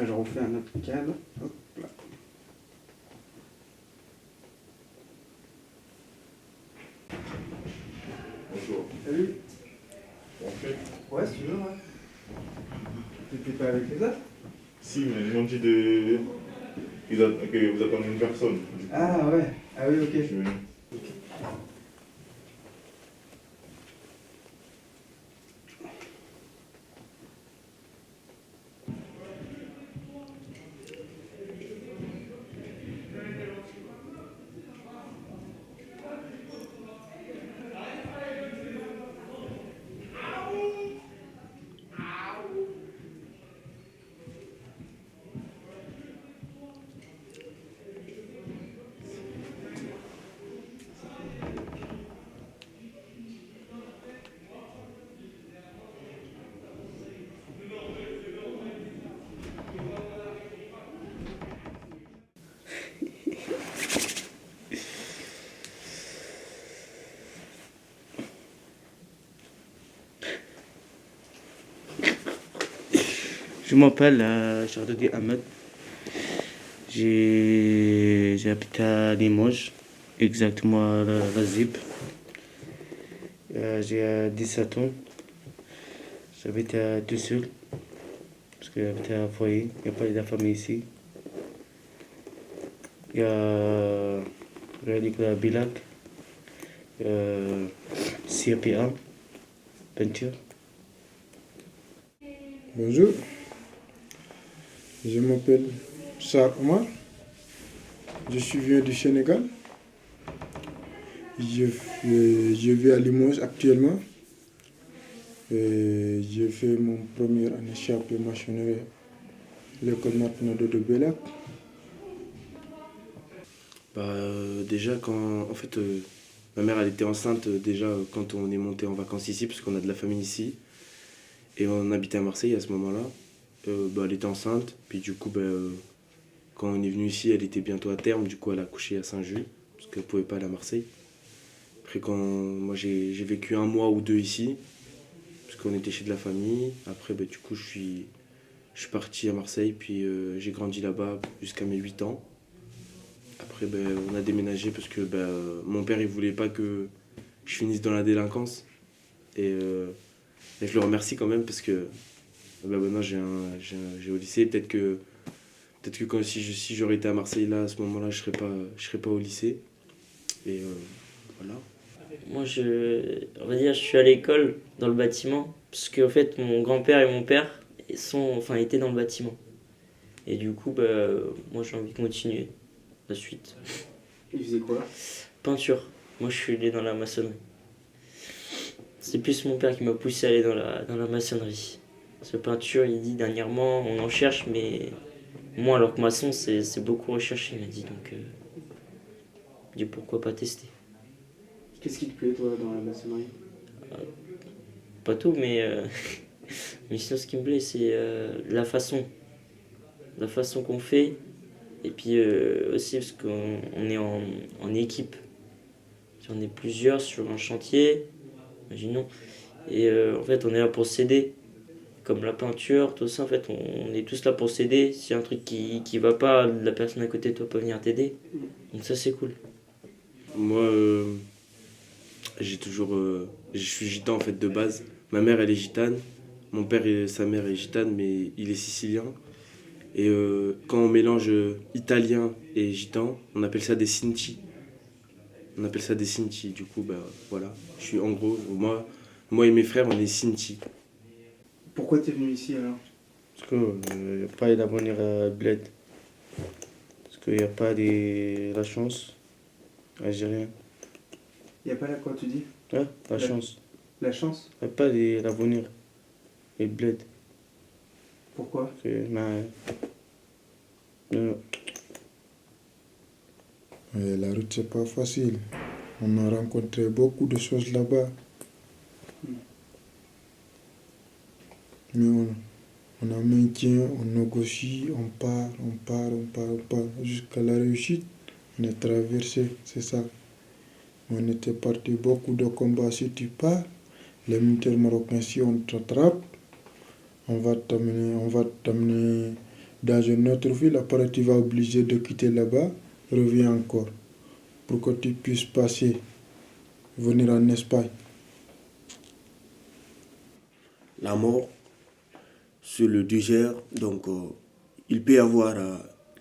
je refais un autre cadre. Hop là. Bonjour. Salut. On fait. Ouais, si tu veux, ouais. T'étais pas avec les autres? Si, mais ils m'ont dit que vous attendez une personne. Ah ouais. Ah oui, ok. Je suis venu. Je m'appelle Chardodi Ahmed. J'habite à Limoges, exactement à la ZIP. J'ai 17 ans. J'habite tout seul, parce que j'habite à un foyer. Il n'y a pas de famille ici. Il y a l'école à Bilac, CAP1, peinture. Bonjour, je m'appelle Sarr Omar, je suis venu du Sénégal, je vis à Limoges actuellement, et j'ai fait mon première année CAP maçonnerie à l'école Martinado de Bellac. Déjà, ma mère elle était enceinte, déjà quand on est monté en vacances ici, parce qu'on a de la famille ici, et on habitait à Marseille à ce moment-là. Elle était enceinte, puis du coup, quand on est venu ici, elle était bientôt à terme, du coup elle a accouché à Saint-Just, parce qu'elle pouvait pas aller à Marseille. Après, moi j'ai vécu 1 mois ou 2 ici, parce qu'on était chez de la famille. Après, du coup, je suis parti à Marseille, puis j'ai grandi là-bas jusqu'à mes 8 ans. Après, on a déménagé parce que mon père il voulait pas que je finisse dans la délinquance. Et je le remercie quand même parce que maintenant j'ai au lycée. Peut-être que si j'aurais été à Marseille là à ce moment-là, je serais pas au lycée. Et voilà. Moi, on va dire, je suis à l'école dans le bâtiment parce qu'en fait, mon grand-père et mon père étaient dans le bâtiment. Et du coup, moi, j'ai envie de continuer la suite. Il faisait quoi? Peinture. Moi, je suis allé dans la maçonnerie. C'est plus mon père qui m'a poussé à aller dans la maçonnerie. Parce que peinture, il dit dernièrement, on en cherche, mais moi, alors que maçon, c'est beaucoup recherché, il m'a dit. Donc, il dit pourquoi pas tester. Qu'est-ce qui te plaît, toi, dans la maçonnerie? Pas tout, mais mais sinon, ce qui me plaît, c'est la façon qu'on fait. Et puis aussi parce qu'on est en équipe. Si on est plusieurs sur un chantier, imaginons, et en fait on est là pour s'aider. Comme la peinture, tout ça, en fait on est tous là pour s'aider. S'il y a un truc qui va pas, la personne à côté de toi peut venir t'aider. Donc ça c'est cool. Moi, je suis gitan en fait de base. Ma mère elle est gitane. Mon père et sa mère est gitane, mais il est sicilien. Et quand on mélange italien et gitan, on appelle ça des Sinti. Du coup, voilà. Je suis en gros, moi et mes frères, on est Sinti. Pourquoi t'es venu ici alors? Parce qu'il n'y a pas d'avenir à Bled. Parce qu'il n'y a pas la chance algérienne. Y a pas là quoi tu dis? Ouais, la chance. La chance? Il n'y a pas l'avenir. Et Bled. Pourquoi? Non. Et la route, c'est pas facile. On a rencontré beaucoup de choses là-bas. Mais on a maintien, on négocie, on part, jusqu'à la réussite. On est traversé, c'est ça. On était parti beaucoup de combats. Si tu pars, les militaires marocains, si on te rattrape, on va t'amener dans une autre ville, après tu vas obligé de quitter là-bas, reviens encore, pour que tu puisses passer, venir en Espagne. La mort sur le désert, donc il peut y avoir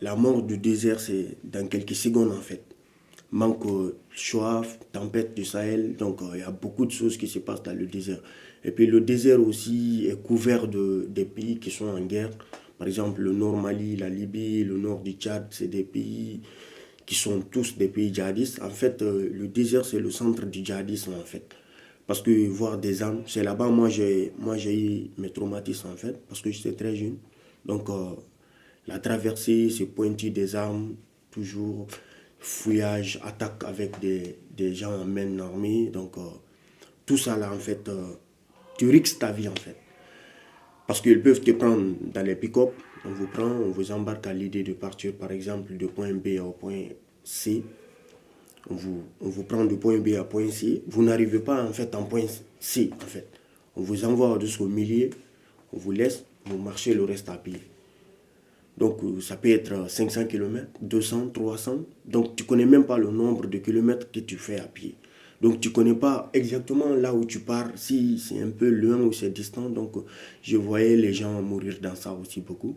la mort du désert, c'est dans quelques secondes en fait. Manque soif, tempête du Sahel, donc il y a beaucoup de choses qui se passent dans le désert. Et puis le désert aussi est couvert des pays qui sont en guerre. Par exemple, le nord Mali, la Libye, le nord du Tchad, c'est des pays qui sont tous des pays djihadistes. En fait, le désert, c'est le centre du djihadisme en fait. Parce que voir des armes, c'est là-bas, moi j'ai eu mes traumatismes en fait, parce que j'étais très jeune. Donc la traversée, c'est pointu des armes, toujours fouillage, attaque avec des gens en main armée. Donc tout ça là en fait, tu risques ta vie en fait. Parce qu'ils peuvent te prendre dans les pick-up, on vous prend, on vous embarque à l'idée de partir par exemple de point B au point C. On vous prend de point B à point C. Vous n'arrivez pas en fait en point C en fait. On vous envoie jusqu'au milieu, on vous laisse, vous marchez le reste à pied. Donc ça peut être 500 km, 200, 300. Donc tu ne connais même pas le nombre de kilomètres que tu fais à pied. Donc tu ne connais pas exactement là où tu pars, si c'est un peu loin ou c'est distant. Donc je voyais les gens mourir dans ça aussi beaucoup.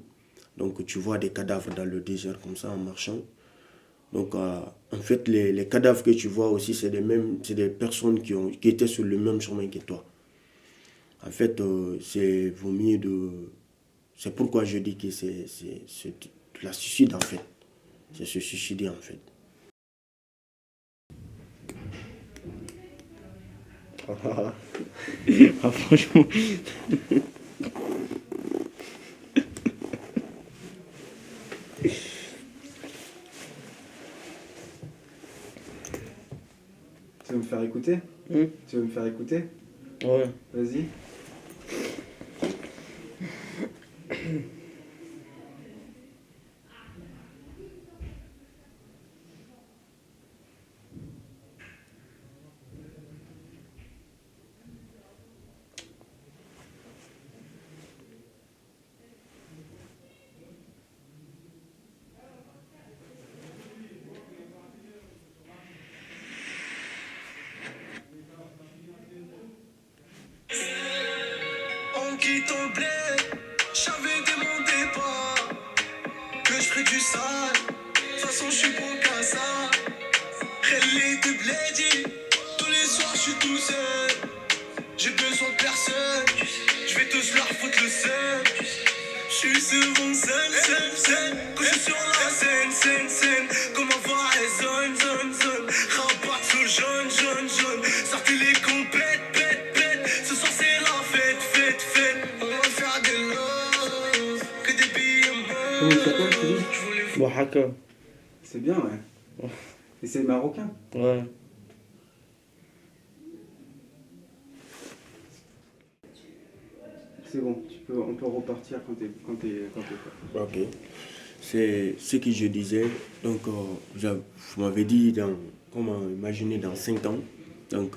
Donc tu vois des cadavres dans le désert comme ça en marchant. Donc, en fait, les cadavres que tu vois aussi, c'est des personnes qui étaient sur le même chemin que toi. En fait, c'est c'est pourquoi je dis que c'est la suicide, en fait. C'est se suicider, en fait. Ah, franchement. Tu veux me faire écouter? Tu veux me faire écouter? Ouais. Vas-y. On quitte ton blé, j'avais demandé pas que je ferais du sale. De toute façon, je suis bon qu'à ça. Relais de blédi, tous les soirs, je suis tout seul. J'ai besoin de personne, je vais tous leur foutre le seul. Je suis souvent seul. Quand je suis sur la scène. Comment voir les zone. Rabat sous jaune. Sortez les compètes, pète. Ce soir, c'est la fête. On va faire des love, que des billets Comment il s'appelle, tu dis? je voulais Oaxaca. C'est bien, ouais. Et c'est marocain. Ouais. C'est bon, on peut repartir quand t'es prêt. Ok. C'est ce que je disais. Donc, vous m'avez dit comment imaginer dans 5 ans. Donc,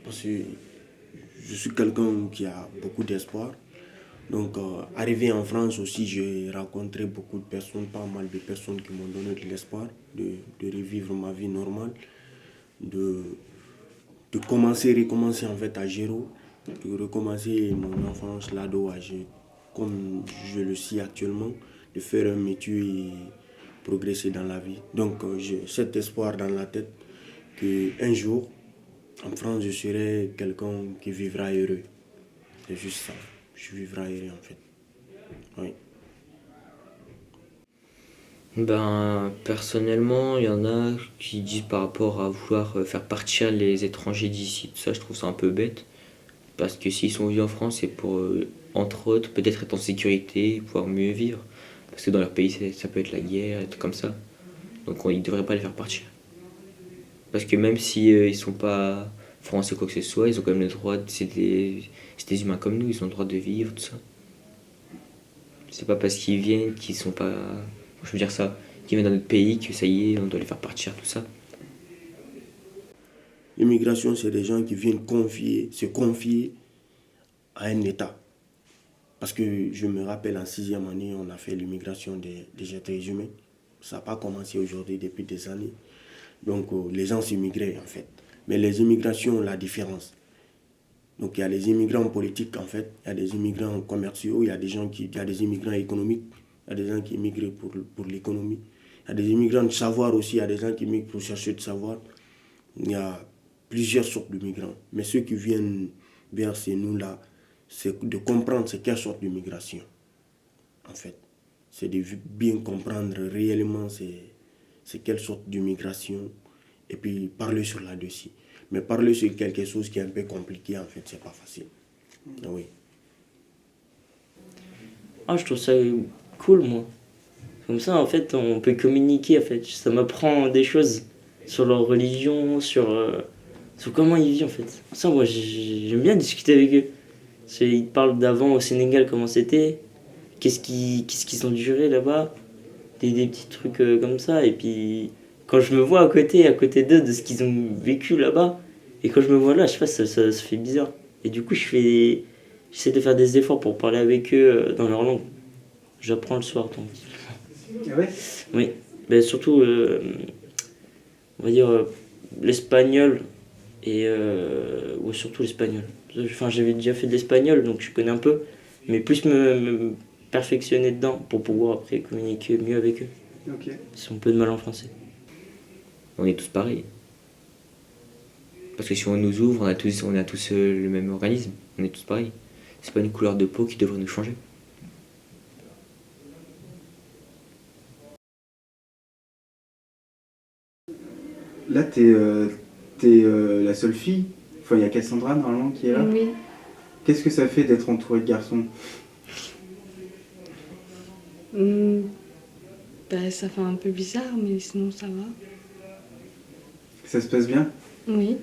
parce que je suis quelqu'un qui a beaucoup d'espoir. Donc, arrivé en France aussi, j'ai rencontré beaucoup de personnes, pas mal de personnes qui m'ont donné de l'espoir de revivre ma vie normale, de recommencer en fait à zéro, de recommencer mon enfance, l'ado, comme je le suis actuellement, de faire un métier et progresser dans la vie. Donc, j'ai cet espoir dans la tête qu'un jour, en France, je serai quelqu'un qui vivra heureux. C'est juste ça. Je vivrai heureux en fait. Oui. Ben, personnellement, il y en a qui disent par rapport à vouloir faire partir les étrangers d'ici. Tout ça, je trouve ça un peu bête. Parce que s'ils sont venus en France, c'est pour, entre autres, peut-être être en sécurité, pouvoir mieux vivre. Parce que dans leur pays, ça peut être la guerre, des trucs comme ça. Donc ils ne devraient pas les faire partir. Parce que même si ils sont pas français ou quoi que ce soit, ils ont quand même le droit, c'est des humains comme nous, ils ont le droit de vivre, tout ça. C'est pas parce qu'ils viennent qu'ils sont pas, je veux dire ça, qu'ils viennent dans notre pays que ça y est, on doit les faire partir, tout ça. L'immigration, c'est des gens qui viennent se confier à un État. Parce que je me rappelle en 6e année, on a fait l'immigration des êtres humains. Ça n'a pas commencé aujourd'hui, depuis des années. Donc les gens s'immigraient en fait. Mais les immigrations ont la différence. Donc il y a les immigrants politiques en fait, il y a des immigrants commerciaux, il y a des immigrants économiques, il y a des gens qui immigrent pour l'économie. Il y a des immigrants de savoir aussi, il y a des gens qui immigrent pour chercher de savoir. Il y a plusieurs sortes de migrants. Mais ceux qui viennent vers ces nous-là, c'est de comprendre c'est quelle sorte de migration. En fait, c'est de bien comprendre réellement c'est quelle sorte de migration et puis parler sur là-dessus. Mais parler sur quelque chose qui est un peu compliqué, en fait, c'est pas facile. Oui. Ah, je trouve ça cool, moi. Comme ça, en fait, on peut communiquer, en fait. Ça m'apprend des choses sur leur religion, sur comment ils vivent, en fait. Ça, moi, j'aime bien discuter avec eux. Ils parlent d'avant au Sénégal, comment c'était, qu'est-ce qu'ils ont duré là-bas, des petits trucs comme ça. Et puis, quand je me vois à côté d'eux, de ce qu'ils ont vécu là-bas, et quand je me vois là, je sais pas, ça fait bizarre. Et du coup, j'essaie de faire des efforts pour parler avec eux dans leur langue. J'apprends le soir, donc. Ah ouais? Oui, mais surtout, on va dire l'espagnol et ouais, surtout l'espagnol. Enfin, j'avais déjà fait de l'espagnol, donc je connais un peu, mais plus me perfectionner dedans pour pouvoir après communiquer mieux avec eux. Ok. Ils ont un peu de mal en français. On est tous pareils. Parce que si on nous ouvre, on a tous le même organisme. On est tous pareils. C'est pas une couleur de peau qui devrait nous changer. Là, t'es la seule fille. Enfin, il y a Cassandra, normalement, qui est là. Oui. Qu'est-ce que ça fait d'être entourée de garçons? Bah, ça fait un peu bizarre, mais sinon ça va. Ça se passe bien? Oui,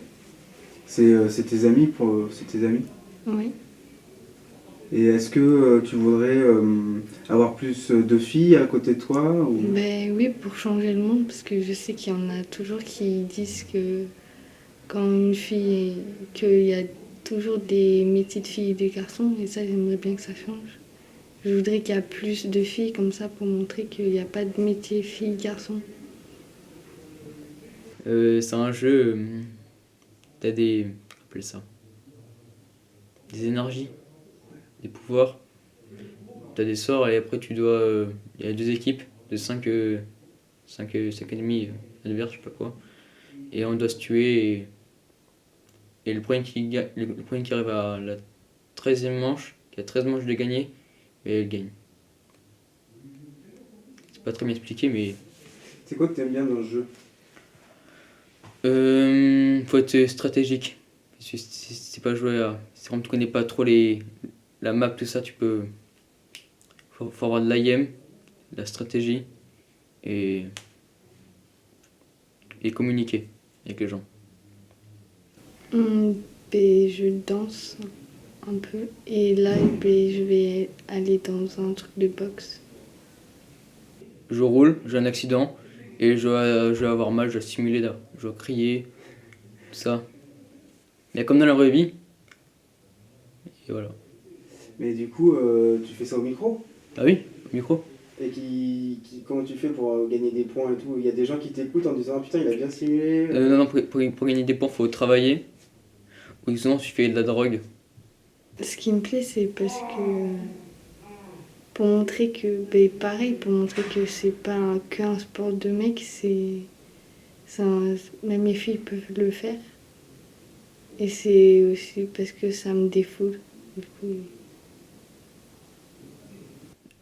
C'est tes amis c'est tes amis? oui. Et est-ce que tu voudrais avoir plus de filles à côté de toi ou... Ben oui, pour changer le monde, parce que je sais qu'il y en a toujours qui disent que quand une fille, qu'il y a toujours des métiers de filles et de garçons, et ça, j'aimerais bien que ça change. Je voudrais qu'il y ait plus de filles comme ça pour montrer qu'il n'y a pas de métier filles-garçons. C'est un jeu, t'as des... Comment on appelle ça? Des énergies, des pouvoirs. T'as des sorts et après tu dois... Il y a 2 équipes de 5 ennemis adverses, je sais pas quoi. Et on doit se tuer et le premier qui arrive à la 13e manche, qui a 13 manches de gagner, et elle gagne. C'est pas très bien expliqué, mais... C'est quoi que t'aimes bien dans le jeu? Faut être stratégique. C'est pas jouer à... Si on ne connaît pas trop la map, tout ça, tu peux... Faut avoir de l'IM, de la stratégie et communiquer avec les gens. Ben, je danse un peu et là ben, je vais aller dans un truc de boxe. Je roule, j'ai un accident et je vais avoir mal, je dois simuler là. Je dois crier, tout ça. Mais comme dans la vraie vie. Et voilà. Mais du coup, tu fais ça au micro? Ah oui, au micro. Et comment tu fais pour gagner des points et tout? Il y a des gens qui t'écoutent en disant ah, putain, il a bien simulé. Non, pour gagner des points, il faut travailler. Ou sinon, tu fais de la drogue. Ce qui me plaît, c'est parce que pour montrer que, ben pareil, pour montrer que c'est pas qu'un sport de mec, même les filles peuvent le faire. Et c'est aussi parce que ça me défoule. Du coup,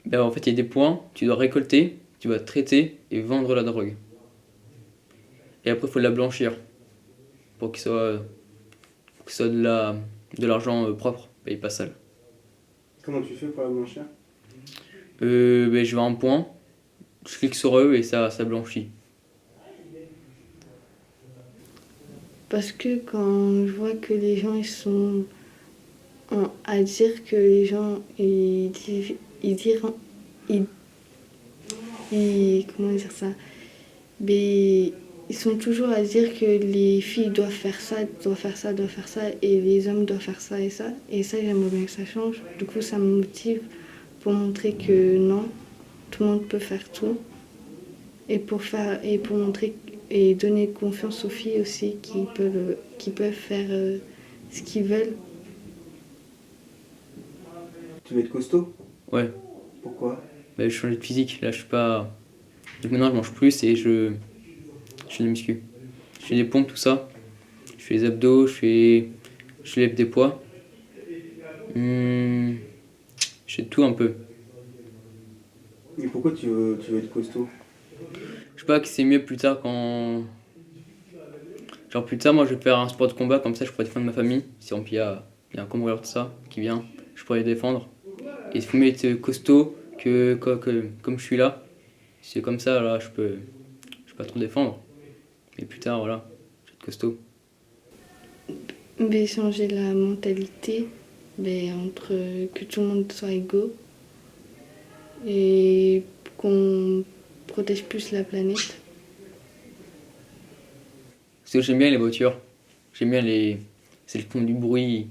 Ben, en fait, il y a des points, tu dois récolter, tu vas traiter et vendre la drogue. Et après, il faut la blanchir pour que ce soit de l'argent propre et pas sale. Comment tu fais pour la blanchir? Ben, je vais à un point, je clique sur eux et ça blanchit. parce que quand je vois que les gens ils sont à dire que les gens ils comment dire ça, mais ils sont toujours à dire que les filles doivent faire ça, doivent faire ça, doivent faire ça, et les hommes doivent faire ça et ça. Et ça, j'aimerais bien que ça change. Du coup, ça me motive pour montrer que non, tout le monde peut faire tout. Et pour montrer et donner confiance aux filles aussi qui peuvent faire ce qu'ils veulent. Tu veux être costaud? Ouais, Pourquoi? bah, je change de physique. Là, je suis pas. Donc maintenant, je mange plus et je fais de la muscu. Je fais des pompes, tout ça. Je fais les abdos, je lève des poids. Je fais tout un peu. Et pourquoi tu veux être costaud? Je sais pas que c'est mieux plus tard quand. Genre plus tard, moi je vais faire un sport de combat, comme ça je pourrais défendre ma famille. Si il y a un cambrioleur, tout ça, qui vient, je pourrais les défendre. Et il faut mieux être costaud que comme je suis là. C'est comme ça, là, je peux pas trop défendre. Mais plus tard, voilà, je vais être costaud. Mais changer la mentalité entre que tout le monde soit égaux et qu'on protège plus la planète. Parce que j'aime bien les voitures. J'aime bien c'est le fond du bruit.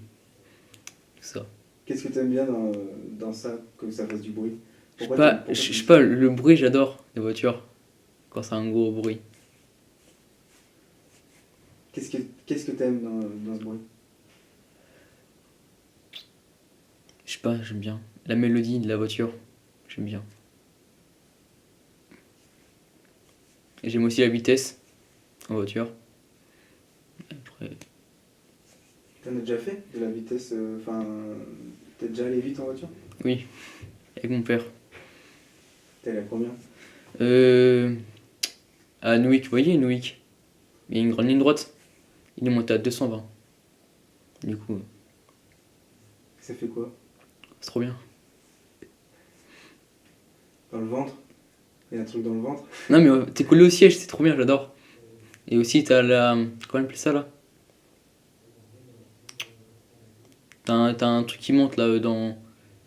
Tout ça. Qu'est-ce que tu aimes bien dans ça, que ça fasse du bruit? Je sais pas, le bruit, j'adore les voitures. Quand c'est un gros bruit. Qu'est-ce que tu aimes dans ce bruit? Je sais pas, j'aime bien. La mélodie de la voiture, j'aime bien. Et j'aime aussi la vitesse en voiture. Après, T'en as déjà fait de la vitesse? T'es déjà allé vite en voiture? oui, avec mon père. T'es allé à combien? À Nouic, vous voyez Nouic? Il y a une grande ligne droite. Il est monté à 220. Du coup, Ça fait quoi? c'est trop bien. Dans le ventre? Il y a un truc dans le ventre? Non mais t'es collé au siège, c'est trop bien, j'adore. Et aussi t'as la... Comment on appelle ça là? T'as un truc qui monte là dans...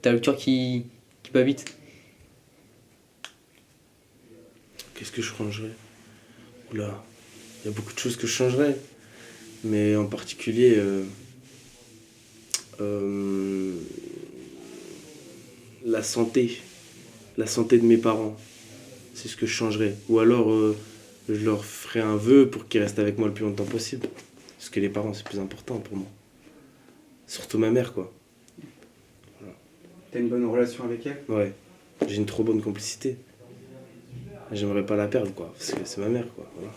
T'as le cœur qui bat vite. Qu'est-ce que je changerais? Oula, il y a beaucoup de choses que je changerais. Mais en particulier, la santé de mes parents. C'est ce que je changerais. Ou alors, je leur ferais un vœu pour qu'ils restent avec moi le plus longtemps possible. Parce que les parents, c'est plus important pour moi. Surtout ma mère, quoi. T'as une bonne relation avec elle? Ouais, j'ai une trop bonne complicité. J'aimerais pas la perdre, quoi, parce que c'est ma mère, quoi. Voilà.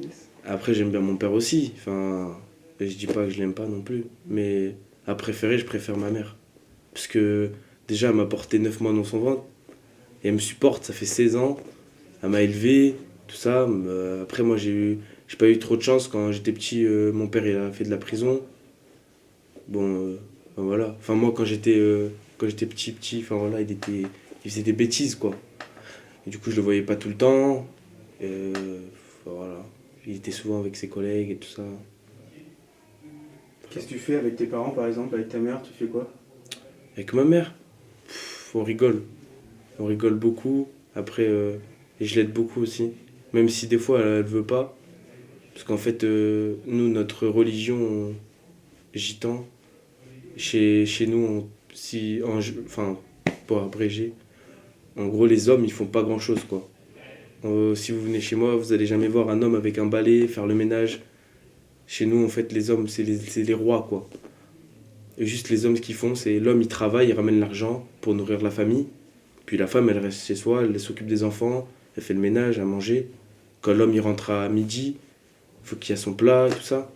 Yes. Après, j'aime bien mon père aussi. Enfin, je dis pas que je l'aime pas non plus. Mais à préférer, je préfère ma mère. Parce que déjà, elle m'a porté 9 mois dans son ventre. Et elle me supporte, ça fait 16 ans. Elle m'a élevé, tout ça. Après, moi, j'ai pas eu trop de chance. Quand j'étais petit, mon père, il a fait de la prison. Bon, voilà. Enfin, moi, quand j'étais petit, enfin voilà, il faisait des bêtises, quoi. Et du coup, je le voyais pas tout le temps. Voilà. Il était souvent avec ses collègues et tout ça. Qu'est-ce que tu fais avec tes parents, par exemple? Avec ta mère, tu fais quoi? Avec ma mère, on rigole. On rigole beaucoup. Après, et je l'aide beaucoup aussi. Même si des fois, elle veut pas. Parce qu'en fait, nous, notre religion gitan, chez nous, pour abréger, en gros, les hommes, ils font pas grand-chose, quoi. Si vous venez chez moi, vous allez jamais voir un homme avec un balai faire le ménage. Chez nous, en fait, les hommes, c'est les rois, quoi. Et juste les hommes, ce qu'ils font, c'est l'homme, il travaille, il ramène l'argent pour nourrir la famille. Puis la femme, elle reste chez soi, elle s'occupe des enfants, elle fait le ménage, à manger. Quand l'homme, il rentre à midi, il faut qu'il y ait son plat, tout ça.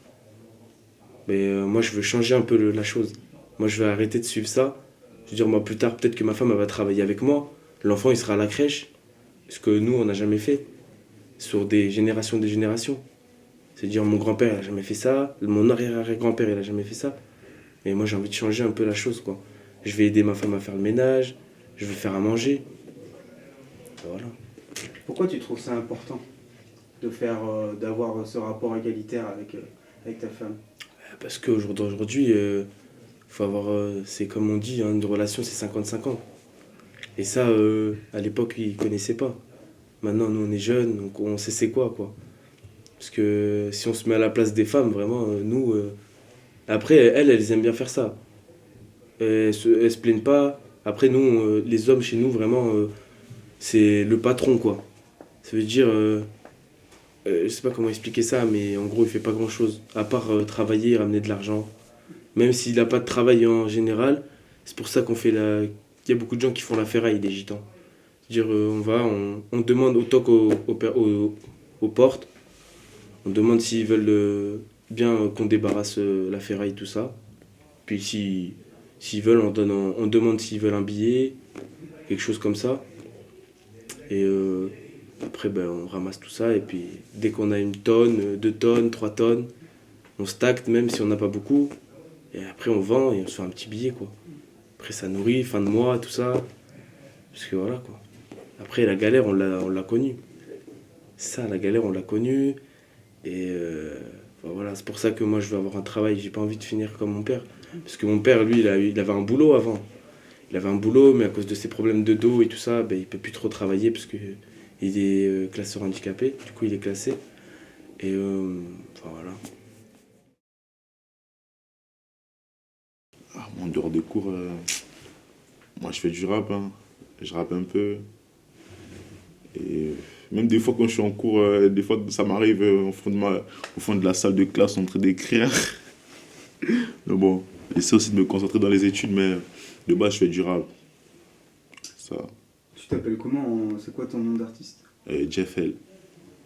Mais moi, je veux changer un peu la chose. Moi, je vais arrêter de suivre ça. Je veux dire, moi, plus tard, peut-être que ma femme, elle va travailler avec moi. L'enfant, il sera à la crèche. Ce que nous, on n'a jamais fait. Sur des générations. C'est-à-dire, mon grand-père, il n'a jamais fait ça. Mon arrière-arrière-grand-père, il n'a jamais fait ça. Mais moi, j'ai envie de changer un peu la chose, quoi. Je vais aider ma femme à faire le ménage. Je vais faire à manger. Et voilà. Pourquoi tu trouves ça important d'avoir ce rapport égalitaire avec ta femme? Parce qu'aujourd'hui, faut avoir, c'est comme on dit, hein, une relation, c'est 50-50. Et ça, à l'époque, ils ne connaissaient pas. Maintenant, nous, on est jeunes, donc on sait c'est quoi. Parce que si on se met à la place des femmes, vraiment, nous... Après, elles aiment bien faire ça. Elles se plaignent pas. Après, nous, les hommes, chez nous, vraiment, c'est le patron, quoi. Ça veut dire... je sais pas comment expliquer ça, mais en gros, il fait pas grand-chose. À part travailler et ramener de l'argent. Même s'il n'a pas de travail en général, c'est pour ça qu'on fait la... Il y a beaucoup de gens qui font la ferraille, des gitans. C'est-à-dire, on demande au toc aux portes. On demande s'ils veulent bien qu'on débarrasse la ferraille, tout ça. Puis s'ils veulent, on demande s'ils veulent un billet, quelque chose comme ça. Et après, on ramasse tout ça. Et puis dès qu'on a 1 tonne, 2 tonnes, 3 tonnes, on stack même si on n'a pas beaucoup. Et après, on vend et on se fait un petit billet, quoi. Après, ça nourrit, fin de mois, tout ça. Parce que voilà, quoi. Après, la galère, on l'a connue. Ça, la galère, on l'a connue. Et voilà, c'est pour ça que moi, je veux avoir un travail. J'ai pas envie de finir comme mon père. Parce que mon père, lui, il avait un boulot avant. Il avait un boulot, mais à cause de ses problèmes de dos et tout ça, il peut plus trop travailler parce qu'il est classeur handicapé. Du coup, il est classé. Et voilà. En dehors des cours, moi je fais du rap, hein. Je rappe un peu. Et même des fois quand je suis en cours, des fois ça m'arrive au fond de la salle de classe en train d'écrire. Mais bon, j'essaie aussi de me concentrer dans les études, mais de base je fais du rap. Ça. Tu t'appelles comment? C'est quoi ton nom d'artiste? Jeff L.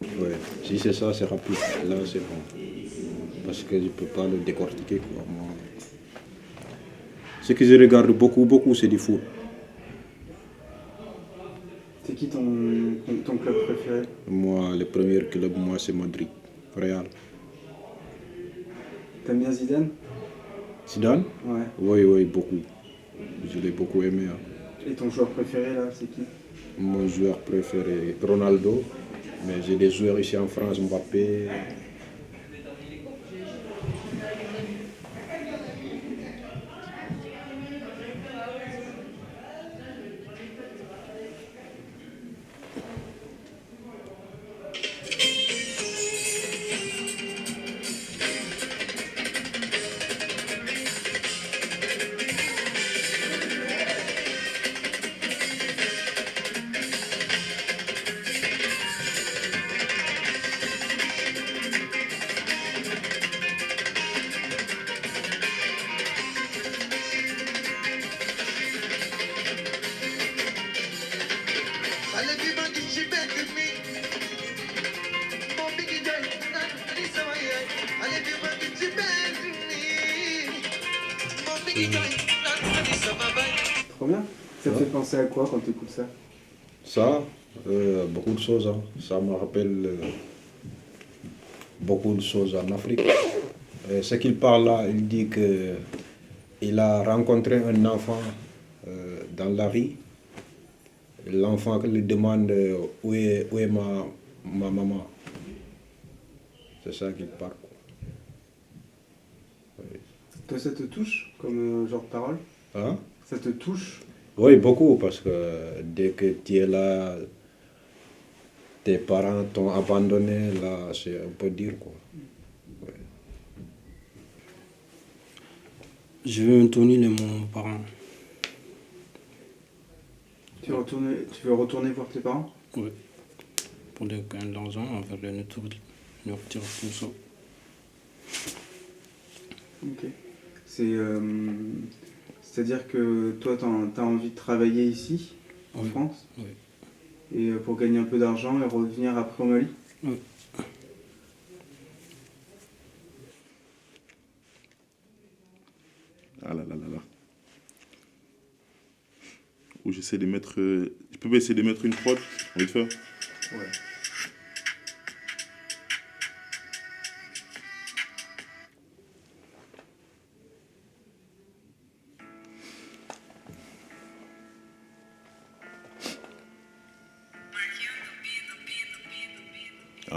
Ouais, si c'est ça, c'est rapide. Là, c'est bon. Parce que je peux pas le décortiquer, quoi. Moi, ce que je regarde beaucoup, c'est du foot. C'est qui ton club préféré? Moi, le premier club, moi, c'est Madrid, Real. T'aimes bien Zidane? Zidane? Ouais. Oui, beaucoup. Je l'ai beaucoup aimé. Hein. Et ton joueur préféré, là, c'est qui? Mon joueur préféré, Ronaldo. Mais j'ai des joueurs ici en France, Mbappé. Trop bien. Ça te fait penser à quoi quand tu écoutes ça? Ça, beaucoup de choses. Hein. Ça me rappelle beaucoup de choses en Afrique. Ce qu'il parle là, il dit qu'il a rencontré un enfant dans la rue. L'enfant lui demande où est ma maman. C'est ça qu'il parle. Oui. Toi, ça te touche comme genre de parole? Hein? Ça te touche? Oui, beaucoup, parce que dès que tu es là, tes parents t'ont abandonné, là, c'est un peu dur, quoi. Ouais. Je veux Anthony, mon parent. Tu veux retourner voir tes parents? Oui. Pour des gains d'argent, on va faire le retirer tout ça. Ok. C'est-à-dire que toi, t'as envie de travailler ici, en France? Oui. Et pour gagner un peu d'argent et revenir après au Mali? Oui. Ah là là là là. Où j'essaie de mettre... Tu peux essayer de mettre une prod, on va te faire? Ouais.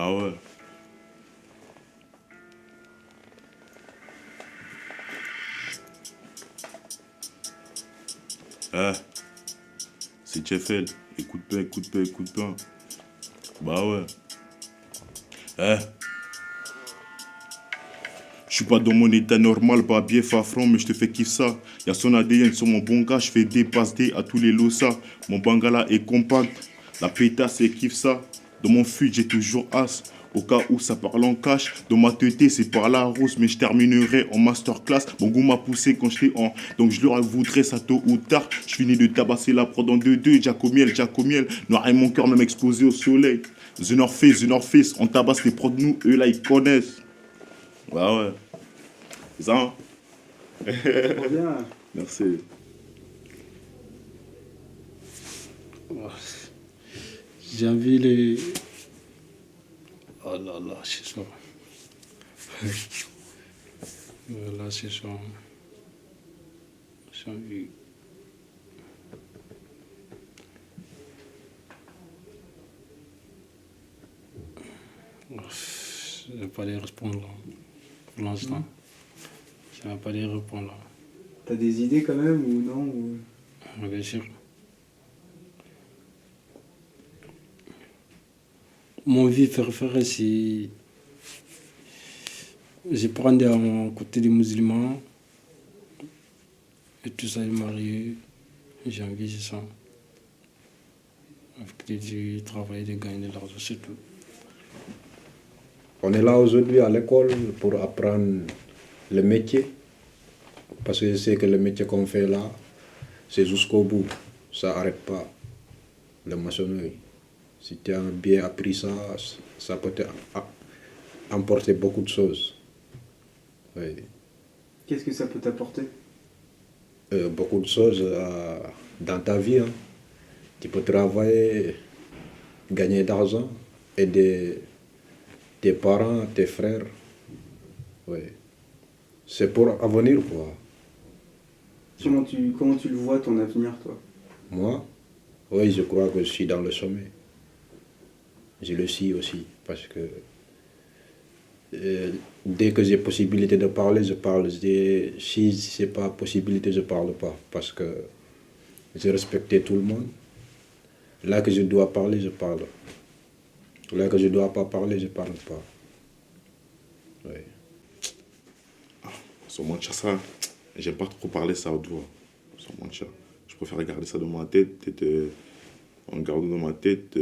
Ah ouais. Ah, c'est Jeff L. Écoute bien. Bah ouais. Eh. Je suis pas dans mon état normal, pas bien fafron, mais je te fais kiffer ça. Y'a son ADN sur mon bon gars, je fais des passes D à tous les lossas. Mon bangala est compact, la pétasse et kiffe ça. Dans mon fut, j'ai toujours as. Au cas où ça parle en cash, dans ma teuté c'est par la rose, mais je terminerai en masterclass. Mon goût m'a poussé quand j'étais en, donc je leur voudrais ça tôt ou tard. Je finis de tabasser la prod en 2-2, Jacomiel, noir et mon cœur même explosé au soleil. The North Face, on tabasse les prods, nous, eux là ils connaissent. Bah ouais. C'est ça, hein? Trop bien. Merci. J'ai envie les... Oh là là, c'est ça. Là, c'est ça. J'ai envie... Je ne vais pas les répondre pour l'instant. Je ne vais pas les répondre. T'as des idées quand même ou non ou... Bien sûr. Mon vie préférée, c'est... Je prends un côté des musulmans. Et tout ça est marié. J'ai envie, c'est ça. Avec du travail, de gagner de l'argent, c'est tout. On est là aujourd'hui à l'école pour apprendre le métier. Parce que je sais que le métier qu'on fait là, c'est jusqu'au bout. Ça n'arrête pas. La maçonnerie. Si tu as bien appris ça, ça peut t'apporter beaucoup de choses. Oui. Qu'est-ce que ça peut t'apporter? Beaucoup de choses dans ta vie. Hein. Tu peux travailler, gagner d'argent, aider tes parents, tes frères. Oui. C'est pour avenir, quoi. Comment tu le vois, ton avenir, toi? Moi? Oui, je crois que je suis dans le sommet. Je le suis aussi, parce que dès que j'ai possibilité de parler, je parle. Si ce n'est pas possibilité, je ne parle pas, parce que je respecte tout le monde. Là que je dois parler, je parle. Là que je ne dois pas parler, je ne parle pas. Oui. Sans mentir ça, j'aime pas trop parler ça haute voix. Sans mentir. Je préfère garder ça dans ma tête. En gardant dans ma tête,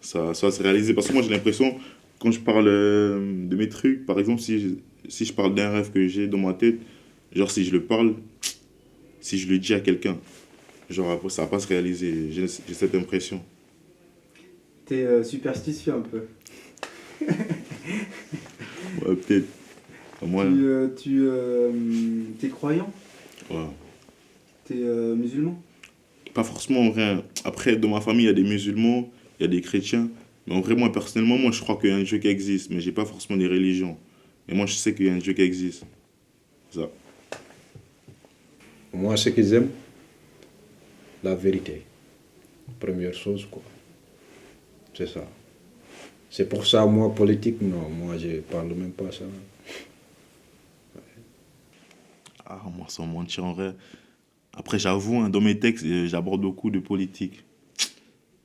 ça va se réaliser. Parce que moi j'ai l'impression, quand je parle de mes trucs, par exemple, si je parle d'un rêve que j'ai dans ma tête, genre si je le parle, si je le dis à quelqu'un, genre après ça va pas se réaliser. J'ai cette impression. T'es superstitieux un peu. Ouais, peut-être. Moi, t'es croyant? Ouais. T'es musulman? Pas forcément en vrai. Après, dans ma famille, il y a des musulmans, il y a des chrétiens. Mais en vrai, moi, personnellement, moi, je crois qu'il y a un Dieu qui existe. Mais j'ai pas forcément des religions. Mais moi, je sais qu'il y a un Dieu qui existe. Ça. Moi, ce que j'aime, la vérité. Première chose, quoi. C'est ça. C'est pour ça, moi, politique, non. Moi, je parle même pas ça. Ah, moi, sans mentir, en vrai. Après, j'avoue, hein, dans mes textes, j'aborde beaucoup de politique.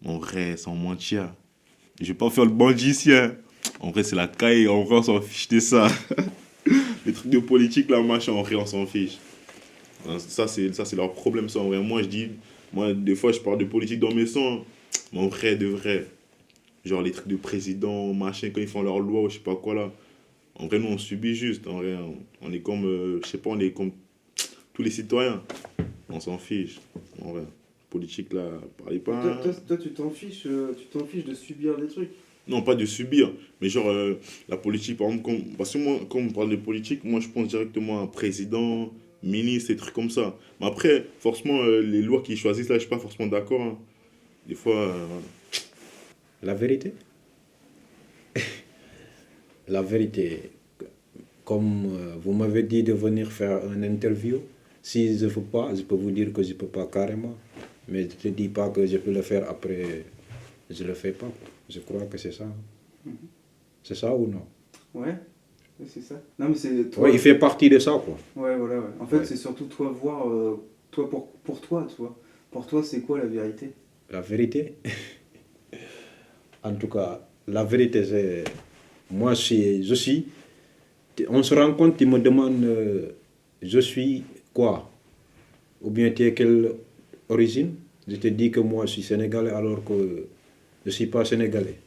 En vrai, sans mentir. Je vais pas faire le bandicien. En vrai, c'est la caille. En vrai, on s'en fiche de ça. Les trucs de politique, là, machin, en vrai, on s'en fiche. Ça, c'est leur problème, ça. En vrai, moi, des fois, je parle de politique dans mes sons. Mais en vrai, de vrai. Genre, les trucs de président, machin, quand ils font leur loi ou je sais pas quoi, là. En vrai, nous, on subit juste. En vrai, on est comme, je sais pas, on est comme tous les citoyens. On s'en fiche. En vrai, politique, là, parlez pas. Toi, tu t'en fiches de subir des trucs? Non, pas de subir, mais genre, la politique, par exemple, parce que moi, quand on parle de politique, moi, je pense directement à un président, ministre, des trucs comme ça. Mais après, forcément, les lois qu'ils choisissent, là, je suis pas forcément d'accord. Hein. Des fois... La vérité? La vérité, comme vous m'avez dit de venir faire une interview, si je ne veux pas, je peux vous dire que je ne peux pas carrément. Mais je ne te dis pas que je peux le faire après, je ne le fais pas. Je crois que c'est ça. C'est ça ou non? Ouais, c'est ça. Non, mais c'est toi. Ouais, il fait partie de ça, quoi. Ouais, voilà. Ouais. En fait, ouais. C'est surtout toi voir, toi pour toi, tu vois. Pour toi, c'est quoi la vérité? La vérité? En tout cas, la vérité, c'est. Moi, je suis. On se rend compte, tu me demandes je suis quoi? Ou bien tu es quelle origine? Je te dis que moi, je suis sénégalais alors que je ne suis pas sénégalais.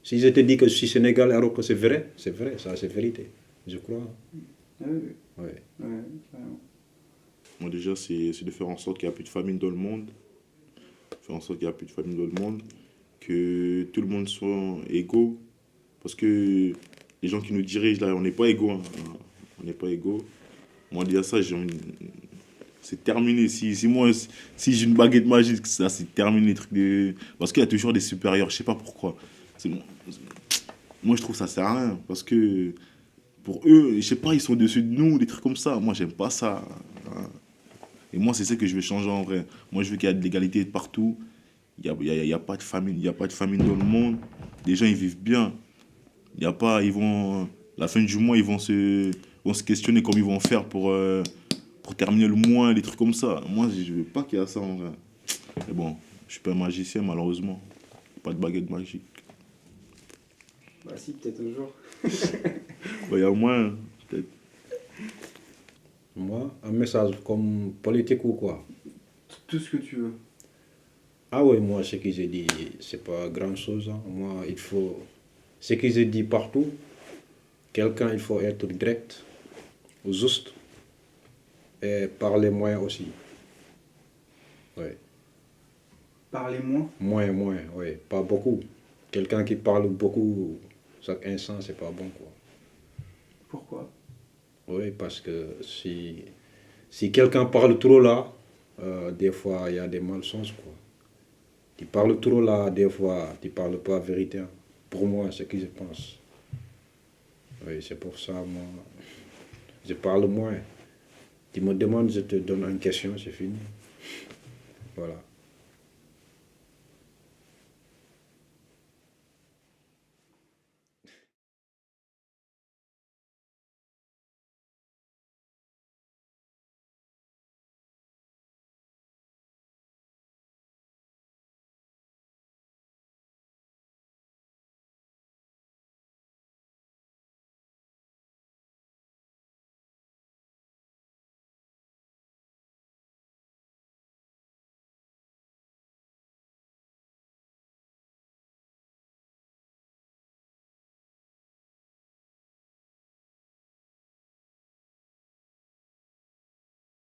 Si je te dis que je suis sénégalais alors que c'est vrai, ça c'est vérité, je crois. Oui. Ouais. Ouais, carrément. Moi, déjà, c'est de faire en sorte qu'il n'y a plus de famine dans le monde. Faire en sorte qu'il n'y a plus de famine dans le monde. Que tout le monde soit égaux. Parce que les gens qui nous dirigent, là, on n'est pas égaux. Hein. On n'est pas égaux. Moi, déjà, ça, c'est terminé. Si j'ai une baguette magique, ça, c'est terminé. Les trucs de... Parce qu'il y a toujours des supérieurs. Je sais pas pourquoi. Moi, je trouve que ça sert à rien. Parce que pour eux, je sais pas, ils sont dessus de nous, des trucs comme ça. Moi, j'aime pas ça. Hein. Et moi, c'est ça que je veux changer en vrai. Moi, je veux qu'il y ait de l'égalité partout. Il y a pas de famine. Il n'y a pas de famine dans le monde. Les gens, ils vivent bien. Il y a pas, la fin du mois, vont se questionner comment ils vont faire pour terminer le mois, des trucs comme ça. Moi, je veux pas qu'il y ait ça en vrai. Mais bon, je suis pas un magicien, malheureusement. Pas de baguette magique. Bah si, peut-être un jour. Il y a moins, peut-être. Moi, un message comme politique ou quoi? Tout ce que tu veux. Ah oui, moi, ce que j'ai dit, c'est pas grand-chose. Hein. Moi, il faut... Ce que j'ai dit partout, quelqu'un, il faut être direct, juste, et par les moyens aussi. Oui. Parler moins. Moins, oui. Pas beaucoup. Quelqu'un qui parle beaucoup chaque instant, c'est pas bon, quoi. Pourquoi? Oui, parce que si quelqu'un parle trop là, des fois, il y a des malchances, quoi. Tu parles trop là, des fois, tu parles pas la vérité. Hein. Pour moi, c'est ce que je pense. Oui, c'est pour ça, moi, je parle moins. Tu me demandes, je te donne une question, c'est fini. Voilà.